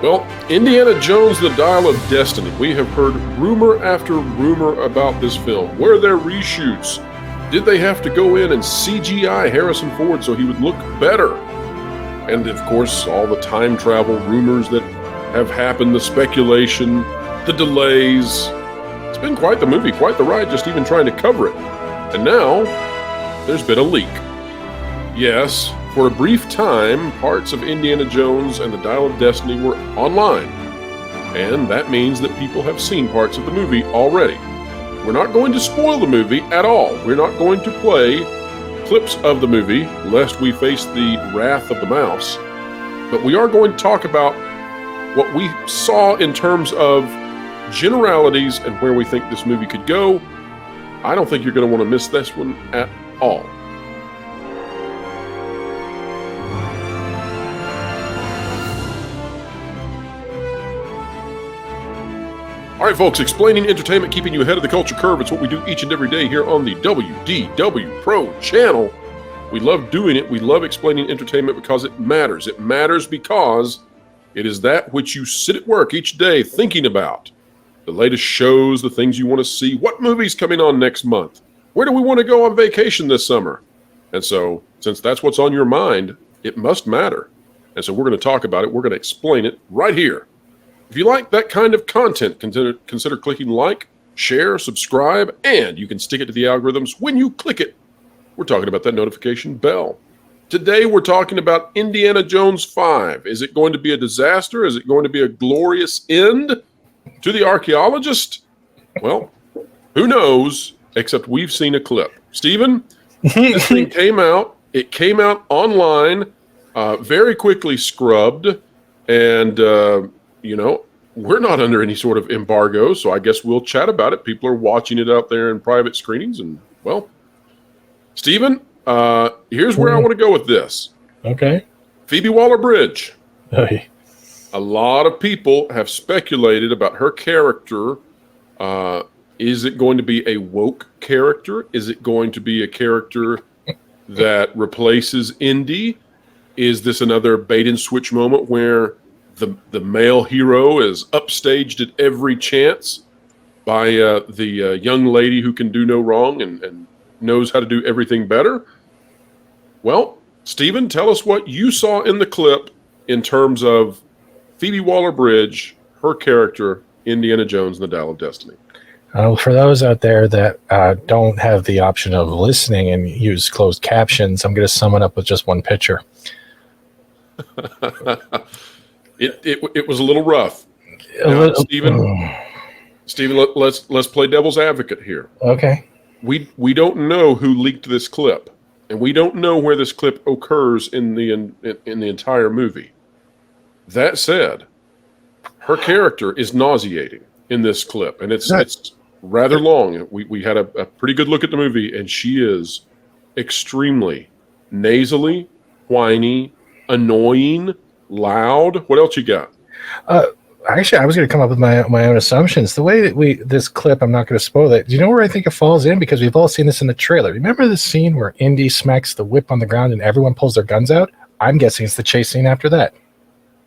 Well, Indiana Jones, The Dial of Destiny. We have heard rumor after rumor about this film. Were there reshoots? Did they have to go in and CGI Harrison Ford so he would look better? And of course, all the time travel rumors that have happened, the speculation, the delays. It's been quite the movie, quite the ride, just even trying to cover it. And now, there's been a leak. Yes, for a brief time, parts of Indiana Jones and the Dial of Destiny were online. And that means that people have seen parts of the movie already. We're not going to spoil the movie at all. We're not going to play clips of the movie, lest we face the wrath of the mouse. But we are going to talk about what we saw in terms of generalities and where we think this movie could go. I don't think you're going to want to miss this one at all. All right, folks, explaining entertainment, keeping you ahead of the culture curve. It's what we do each and every day here on the WDW Pro channel. We love doing it. We love explaining entertainment because it matters. It matters because it is that which you sit at work each day thinking about. The latest shows, the things you want to see. What movie's coming on next month? Where do we want to go on vacation this summer? And so, since that's what's on your mind, it must matter. And so we're going to talk about it. We're going to explain it right here. If you like that kind of content, consider clicking like, share, subscribe, and you can stick it to the algorithms when you click it. We're talking about that notification bell. Today, we're talking about Indiana Jones 5. Is it going to be a disaster? Is it going to be a glorious end to the archaeologist? Well, who knows, except we've seen a clip. Stephen, this thing came out. It came out online, very quickly scrubbed, and we're not under any sort of embargo, so I guess we'll chat about it. People are watching it out there in private screenings, and, well, Stephen, here's where I want to go with this. Okay. Phoebe Waller-Bridge. Hey. A lot of people have speculated about her character. Is it going to be a woke character? Is it going to be a character that replaces Indy? Is this another bait and switch moment where the male hero is upstaged at every chance by the young lady who can do no wrong and knows how to do everything better? Well, Stephen, tell us what you saw in the clip in terms of Phoebe Waller-Bridge, her character, Indiana Jones and the Dial of Destiny. For those out there that don't have the option of listening and use closed captions, I'm going to sum it up with just one picture. It was a little rough. Stephen, let's play devil's advocate here. Okay. We don't know who leaked this clip, and we don't know where this clip occurs in the entire movie. That said, her character is nauseating in this clip, and it's rather long. We had a pretty good look at the movie, and she is extremely nasally, whiny, annoying, loud. What else you got? Actually, I was going to come up with my own assumptions. The way that this clip, I'm not going to spoil it. Do you know where I think it falls in? Because we've all seen this in the trailer. Remember the scene where Indy smacks the whip on the ground and everyone pulls their guns out? I'm guessing it's the chase scene after that.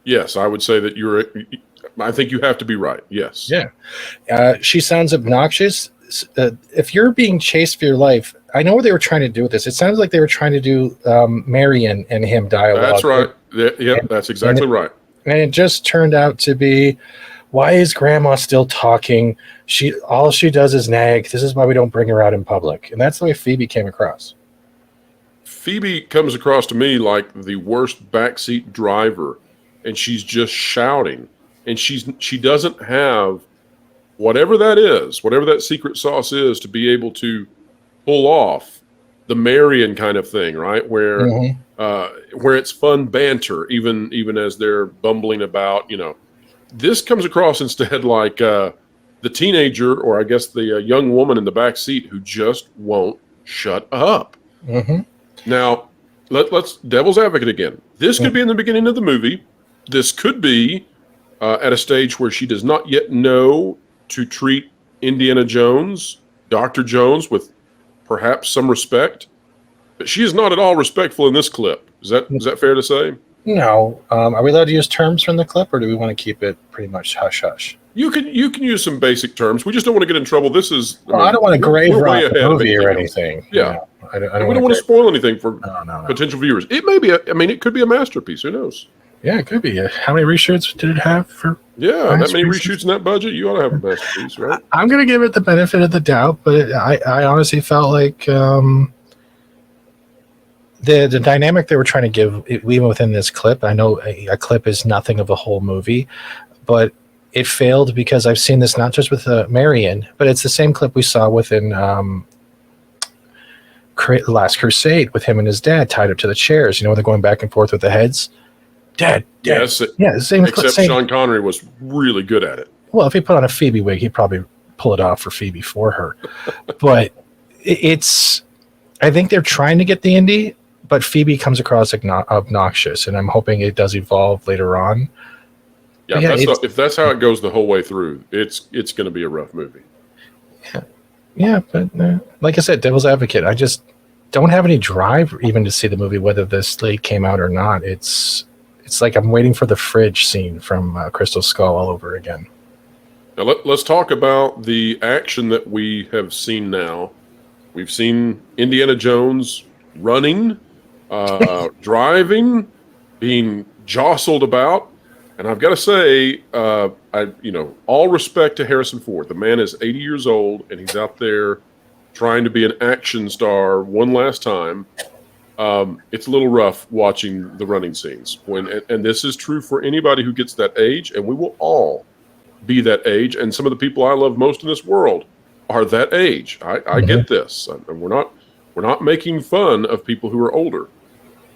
Yes, I would say that I think you have to be right. Yes. Yeah. She sounds obnoxious. If you're being chased for your life, I know what they were trying to do with this. It sounds like they were trying to do Marion and him dialogue. That's right. Yeah, that's exactly right. And it just turned out to be, why is Grandma still talking? All she does is nag. This is why we don't bring her out in public. And that's the way Phoebe came across. Phoebe comes across to me like the worst backseat driver, and she's just shouting. And she doesn't have whatever that is, whatever that secret sauce is, to be able to pull off the Marion kind of thing, right? Where where it's fun banter, even as they're bumbling about. This comes across instead like the teenager, or I guess the young woman in the back seat who just won't shut up. Now, let's devil's advocate again. This could be in the beginning of the movie. This could be at a stage where she does not yet know to treat Indiana Jones, Dr. Jones, with perhaps some respect. But she is not at all respectful in this clip. Is that fair to say? No. Are we allowed to use terms from the clip, or do we want to keep it pretty much hush hush? You can use some basic terms. We just don't want to get in trouble. This is. I don't want to grave we're way rot the ahead of movie or anything else. anything. Yeah. I don't we don't want to spoil anything for No. potential viewers. It may be. It could be a masterpiece. Who knows? Yeah, it could be. How many reshoots did it have for? Yeah, that many reshoots in that budget, you ought to have a masterpiece, right? I'm going to give it the benefit of the doubt, but I honestly felt like the dynamic they were trying to give, even within this clip, I know a clip is nothing of a whole movie, but it failed because I've seen this not just with Marion, but it's the same clip we saw within Last Crusade with him and his dad tied up to the chairs. You know, they're going back and forth with the heads. Dad. Yes. Yeah, same. Except Sean Connery was really good at it. Well, if he put on a Phoebe wig, he'd probably pull it off for Phoebe for her. But it's, I think they're trying to get the indie, but Phoebe comes across obnoxious, and I'm hoping it does evolve later on. Yeah, if that's how it goes the whole way through, it's going to be a rough movie. Yeah, but like I said, devil's advocate, I just don't have any drive even to see the movie, whether the slate came out or not. It's like I'm waiting for the fridge scene from Crystal Skull all over again. Now let's talk about the action that we have seen now. We've seen Indiana Jones running, driving, being jostled about. And I've got to say, all respect to Harrison Ford. The man is 80 years old, and he's out there trying to be an action star one last time. It's a little rough watching the running scenes. And this is true for anybody who gets that age, and we will all be that age. And some of the people I love most in this world are that age. I get this, and we're not making fun of people who are older.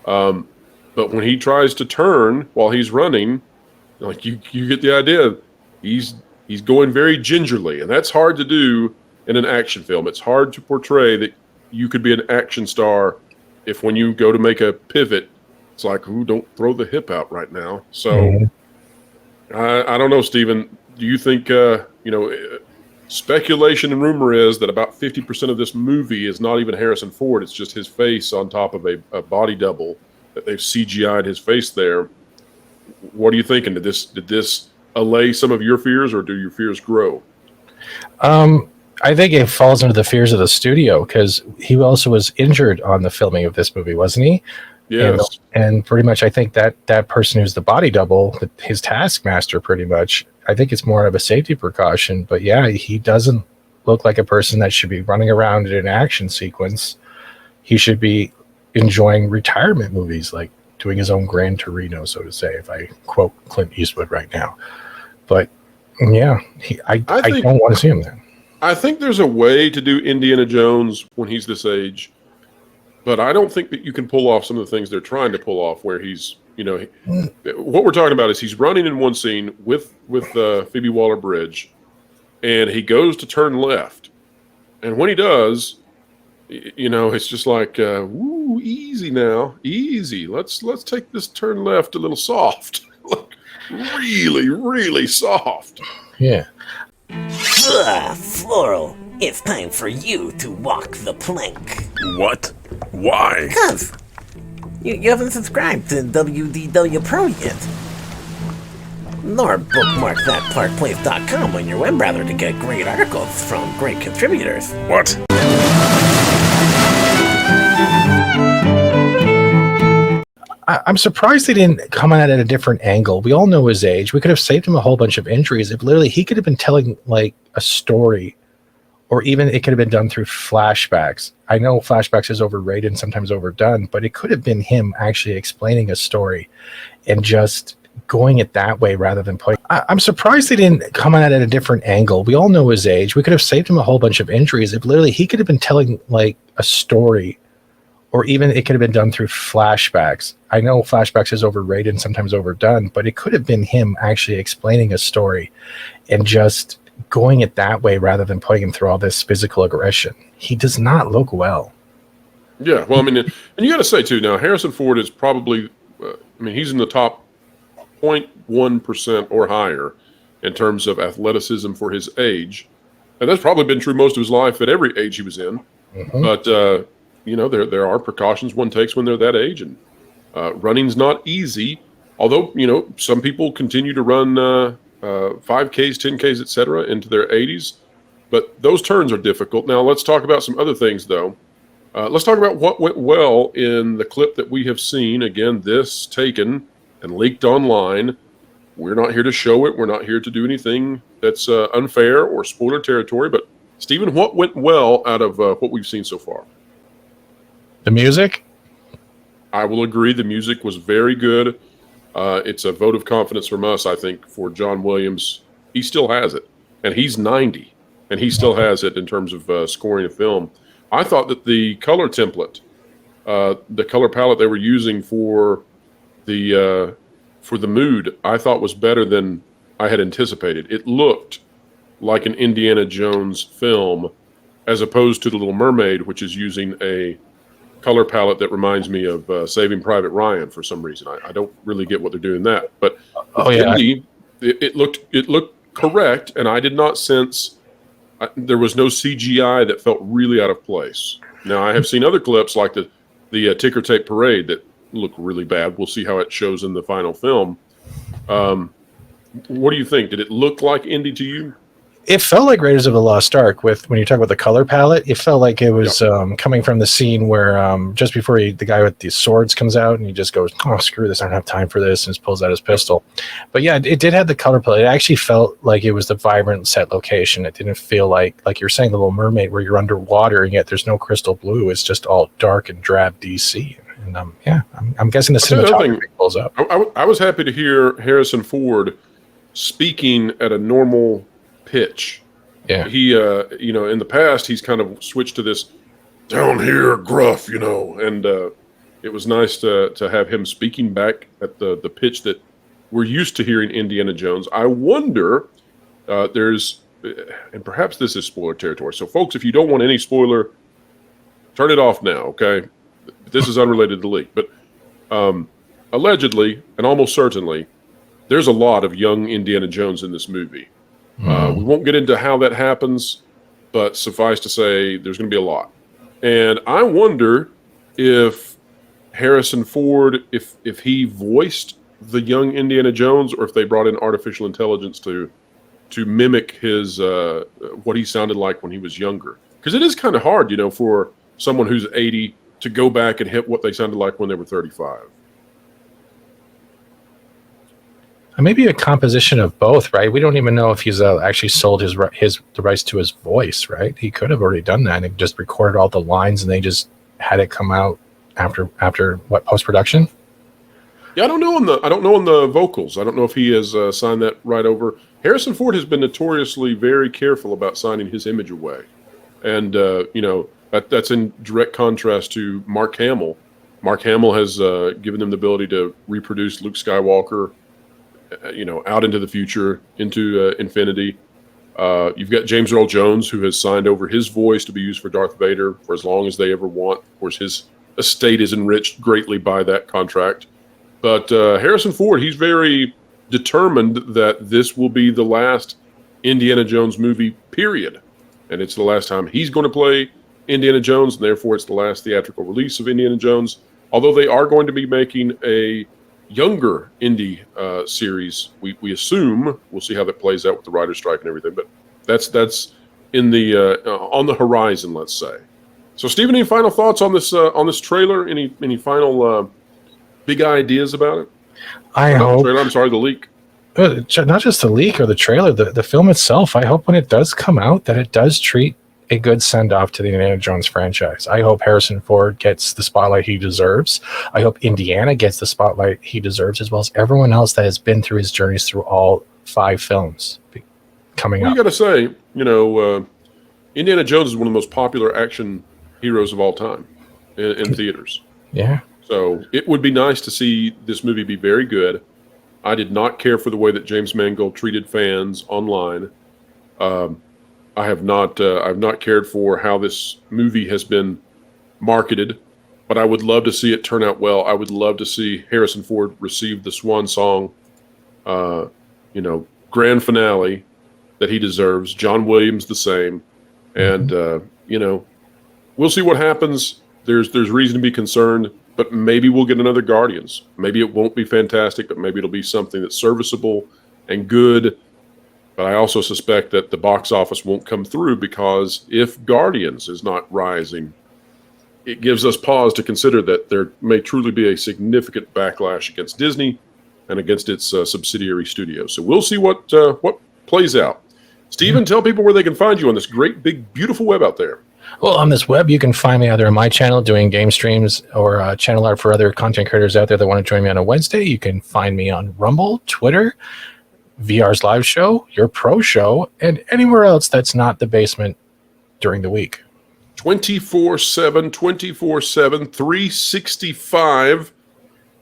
But when he tries to turn while he's running, like you get the idea. He's going very gingerly, and that's hard to do in an action film. It's hard to portray that you could be an action star if when you go to make a pivot, it's like, ooh, don't throw the hip out right now. So I don't know, Stephen. Do you think speculation and rumor is that about 50% of this movie is not even Harrison Ford? It's just his face on top of a body double that they've CGI'd his face there. What are you thinking? Did this allay some of your fears, or do your fears grow? I think it falls under the fears of the studio, because he also was injured on the filming of this movie, wasn't he? Yes. And pretty much, I think that person who's the body double, his taskmaster, pretty much, I think it's more of a safety precaution. But yeah, he doesn't look like a person that should be running around in an action sequence. He should be enjoying retirement movies, like doing his own Gran Torino, so to say, if I quote Clint Eastwood right now. But yeah, I don't want to see him then. I think there's a way to do Indiana Jones when he's this age, but I don't think that you can pull off some of the things they're trying to pull off where he's, what we're talking about is he's running in one scene with Phoebe Waller-Bridge, and he goes to turn left. And when he does, it's just like, woo, easy now, easy. Let's take this turn left a little soft, really, really soft. Yeah. Floral, it's time for you to walk the plank. What? Why? Cuz you haven't subscribed to WDW Pro yet. Nor bookmark thatparkplace.com on your web browser to get great articles from great contributors. What? I'm surprised they didn't come at it at a different angle. We all know his age. We could have saved him a whole bunch of injuries if literally he could have been telling like a story, or even it could have been done through flashbacks. I know flashbacks is overrated and sometimes overdone, but it could have been him actually explaining a story and just going it that way rather than putting. I'm surprised they didn't come at it at a different angle. We all know his age. We could have saved him a whole bunch of injuries if literally he could have been telling like a story, or even it could have been done through flashbacks. I know flashbacks is overrated and sometimes overdone, but it could have been him actually explaining a story and just going it that way rather than putting him through all this physical aggression. He does not look well. Yeah, well, I mean, and you got to say, too, now, Harrison Ford is probably, he's in the top 0.1% or higher in terms of athleticism for his age. And that's probably been true most of his life at every age he was in. Mm-hmm. But, there are precautions one takes when they're that age. And Running's not easy, although, some people continue to run 5Ks, 10Ks, etc. into their 80s. But those turns are difficult. Now, let's talk about some other things, though. Let's talk about what went well in the clip that we have seen. Again, this taken and leaked online. We're not here to show it. We're not here to do anything that's unfair or spoiler territory. But, Stephen, what went well out of what we've seen so far? The music? I will agree. The music was very good. It's a vote of confidence from us, I think, for John Williams. He still has it. And he's 90. And he still has it in terms of scoring a film. I thought that the color template, the color palette they were using for the mood, I thought was better than I had anticipated. It looked like an Indiana Jones film, as opposed to The Little Mermaid, which is using a color palette that reminds me of Saving Private Ryan for some reason. I don't really get what they're doing that, but Indy, it looked correct, and I did not sense. There was no CGI that felt really out of place. Now, I have seen other clips like the ticker tape parade that look really bad. We'll see how it shows in the final film. What do you think? Did it look like Indy to you? It felt like Raiders of the Lost Ark when you talk about the color palette. It felt like it was coming from the scene where just before the guy with the swords comes out and he just goes, "Oh, screw this, I don't have time for this," and just pulls out his pistol. But yeah, it did have the color palette. It actually felt like it was the vibrant set location. It didn't feel like you're saying The Little Mermaid where you're underwater and yet there's no crystal blue. It's just all dark and drab DC. And I'm guessing the cinematography pulls up. I was happy to hear Harrison Ford speaking at a normal pitch. Yeah. He, in the past, he's kind of switched to this down here gruff, and it was nice to have him speaking back at the pitch that we're used to hearing Indiana Jones. I wonder, and perhaps this is spoiler territory. So, folks, if you don't want any spoiler, turn it off now, okay? This is unrelated to the leak. But allegedly, and almost certainly, there's a lot of young Indiana Jones in this movie. We won't get into how that happens, but suffice to say, there's going to be a lot. And I wonder if Harrison Ford, if he voiced the young Indiana Jones, or if they brought in artificial intelligence to mimic his what he sounded like when he was younger. Because it is kind of hard, for someone who's 80 to go back and hit what they sounded like when they were 35. Maybe a composition of both, right? We don't even know if he's actually sold the rights to his voice, right? He could have already done that and just recorded all the lines, and they just had it come out after what, post-production? Yeah, I don't know on the vocals. I don't know if he has signed that right over. Harrison Ford has been notoriously very careful about signing his image away, and that's in direct contrast to Mark Hamill. Mark Hamill has given them the ability to reproduce Luke Skywalker, out into the future, into infinity. You've got James Earl Jones, who has signed over his voice to be used for Darth Vader for as long as they ever want. Of course, his estate is enriched greatly by that contract. But Harrison Ford, he's very determined that this will be the last Indiana Jones movie, period. And it's the last time he's going to play Indiana Jones, and therefore it's the last theatrical release of Indiana Jones. Although they are going to be making a younger Indy series, we assume. We'll see how that plays out with the writer's strike and everything, but that's in the on the horizon, let's say. So, Stephen, any final thoughts on this trailer? Any final big ideas about it? The leak. Not just the leak or the trailer, the film itself. I hope when it does come out that it does treat a good send-off to the Indiana Jones franchise. I hope Harrison Ford gets the spotlight he deserves. I hope Indiana gets the spotlight he deserves, as well as everyone else that has been through his journeys through all 5 films coming up. You got to say, Indiana Jones is one of the most popular action heroes of all time in theaters. Yeah. So it would be nice to see this movie be very good. I did not care for the way that James Mangold treated fans online. I've not cared for how this movie has been marketed, but I would love to see it turn out well. I would love to see Harrison Ford receive the swan song, grand finale that he deserves. John Williams the same, and we'll see what happens. There's reason to be concerned but maybe we'll get another Guardians. Maybe it won't be fantastic, but maybe it'll be something that's serviceable and good. But I also suspect that the box office won't come through, because if Guardians is not rising, it gives us pause to consider that there may truly be a significant backlash against Disney and against its subsidiary studios. So we'll see what plays out. Stephen, tell people where they can find you on this great, big, beautiful web out there. Well, on this web, you can find me either on my channel doing game streams or channel art for other content creators out there that want to join me on a Wednesday. You can find me on Rumble, Twitter, VR's live show, your pro show, and anywhere else that's not the basement during the week. 24/7, 365.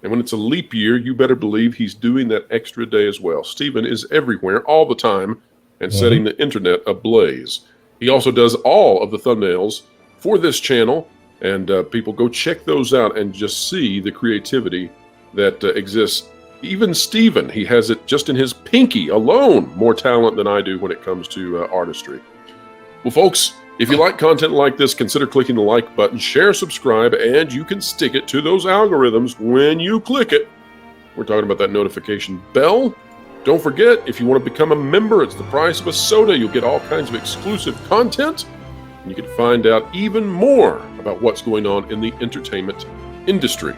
And when it's a leap year, you better believe he's doing that extra day as well. Stephen is everywhere all the time and setting the internet ablaze. He also does all of the thumbnails for this channel, and people go check those out and just see the creativity that exists. Even Stephen, he has it just in his pinky alone, more talent than I do when it comes to artistry. Well, folks, if you like content like this, consider clicking the like button, share, subscribe, and you can stick it to those algorithms when you click it. We're talking about that notification bell. Don't forget, if you want to become a member, it's the price of a soda. You'll get all kinds of exclusive content, and you can find out even more about what's going on in the entertainment industry.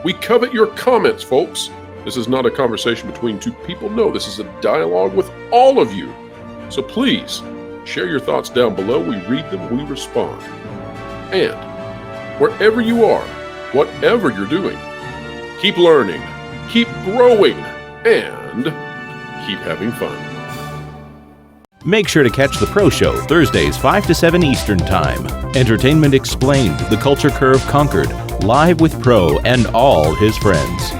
We covet your comments, folks. This is not a conversation between two people. No, this is a dialogue with all of you. So please, share your thoughts down below. We read them, we respond. And wherever you are, whatever you're doing, keep learning, keep growing, and keep having fun. Make sure to catch The Pro Show Thursdays 5 to 7 Eastern Time. Entertainment Explained, The Culture Curve Conquered, live with Pro and all his friends.